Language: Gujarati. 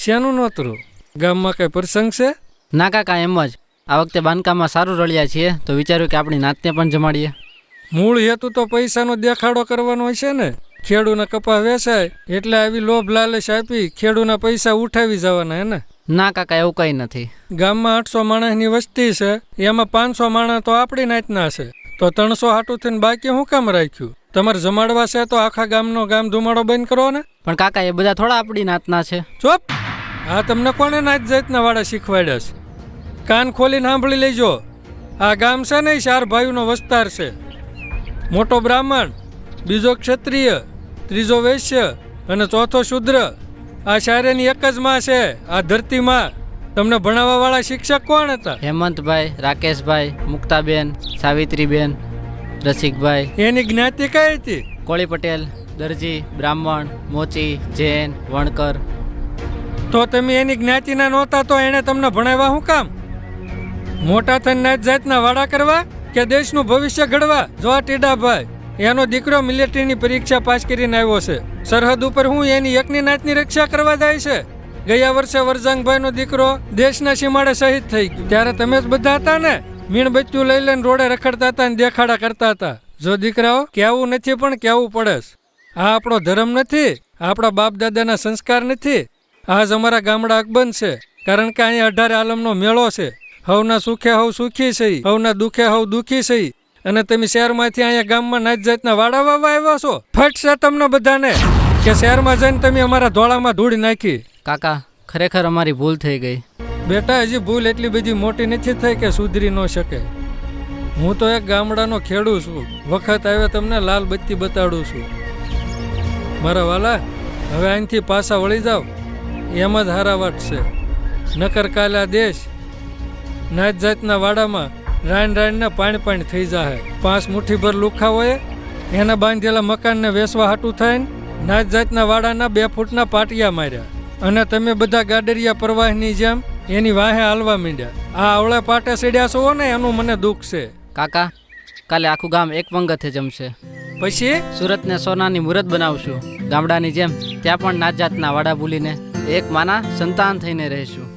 શેનું નોતરું? ગામમાં કઈ પ્રસંગ છે? ના કાકા, એમ જ આ વખતે બાંધકામમાં સારું રળ્યા છીએ તો વિચાર્યું કે આપણી નાતને પણ જમાડીએ. મૂળ હેતુ તો પૈસાનો દેખાડો કરવાનો હોય છે ને. ખેડૂના કપા વેચાય એટલે આવી લોભ લાલચ આપી ખેડૂના પૈસા ઉઠાવી જવાના હે ને. ના કાકા, એવું કંઈ નથી. ગામમાં 800 માણસની વસ્તી છે, એમાં 500 માણસ તો આપણી નાતના છે, તો 300 હાટું થઈને બાકી શું કામ રાખ્યું? તમારે જમાડવા છે તો આખા ગામનો ગામ ધુમાડો બંધ કરો ને. પણ કાકા, એ બધા થોડા આપણી નાતના છે. ચોપ! આ તમને કોને નાત જાતના વાળા શીખવાડ્યા છે? કાન ખોલીને સાંભળી લેજો. આ ગામ છે ને 4 ભાઈઓનો વિસ્તાર છે. મોટો બ્રાહ્મણ, બીજો ક્ષત્રિય, ત્રીજો વૈશ્ય અને ચોથો શૂદ્ર. આ શાયરીની એક જ માં છે, આ ધરતીમાં. તમને ભણાવવા વાળા શિક્ષક કોણ હતા? હેમંતભાઈ, રાકેશભાઈ, મુક્તાબેન, સાવિત્રીબેન, રસિકભાઈ. એની જ્ઞાતિ કઈ હતી? કોળી પટેલ, દરજી, બ્રાહ્મણ, મોચી, જૈન, વણકર. તો તમે એની જ્ઞાતિના નહોતા તો એને તમને ભણાવ્યા શું કામ? મોટા થઈને નાત જાતના વાડા કરવા કે દેશનું ભવિષ્ય ઘડવા? જો આ ટીડાભાઈ, એનો દીકરો મિલિટરીની પરીક્ષા પાસ કરીને આવ્યો છે. સરહદ ઉપર હું એની એકની નાતની રક્ષા કરવા જાય છે. ગયા વર્ષે વરજાંગભાઈનો દીકરો દેશના સીમાડે શહીદ થઈ ગયો. ત્યારે તમે જ બધા હતા ને? મીણબત્તીઓ લઈ લઈને રોડે રખડતા હતા અને દેખાડા કરતા હતા. જો દીકરાઓ, કહેવું નથી પણ કહેવું પડે. આ આપણો ધર્મ નથી, આપણા બાપ દાદાના સંસ્કાર નથી. આજ અમારા ગામડા અકબંધ છે, કારણ કે અહીંયા 18 આલમનો મેળો છે. હવના સુખે હવ સુખી છે, હવના દુખે હવ દુખી છે. અને તમે શહેરમાંથી અહીંયા ગામમાં નાત જાતના વાડા વાવા આવ્યા છો. ફટશે તમને બધાને કે શહેરમાં જઈને તમે અમારા ધોળામાં ધૂળ નાખી. કાકા, ખરેખર અમારી ભૂલ થઈ ગઈ. બેટા, હજી ભૂલ એટલી બધી મોટી નથી થઈ કે સુધરી ન શકે. હું તો એક ગામડાનો ખેડૂત છું. વખત આવે તમને લાલ બત્તી બતાડું છું. મારા વાલા, હવે અહીંથી પાછા વળી જાઓ. એમ જ હારા વાત છે. નકર કાલે આ દેશ નાત જાતના વાડામાં રાણ પાણી થઈ જાય. 5 મુઠ્ઠીભર લુખાઓએ એના બાંધેલા મકાનને વેચવા હાટું થઈને નાત જાતના વાડાના 2 ફૂટના પાટિયા માર્યા. અને તમે બધા ગાડરિયા પ્રવાહની જેમ એની વાહે હાલવા માંડ્યા. આ અવળે પાટે ચડ્યા છો ને, એનું મને દુઃખ છે. કાકા, કાલે આખું ગામ એક પંગતે જમશે. પછી સુરતને સોનાની મુહૂર્ત બનાવશું. ગામડાની જેમ ત્યાં પણ નાત જાતના વાડા ભૂલીને એક માના સંતાન થઈને રહીશું.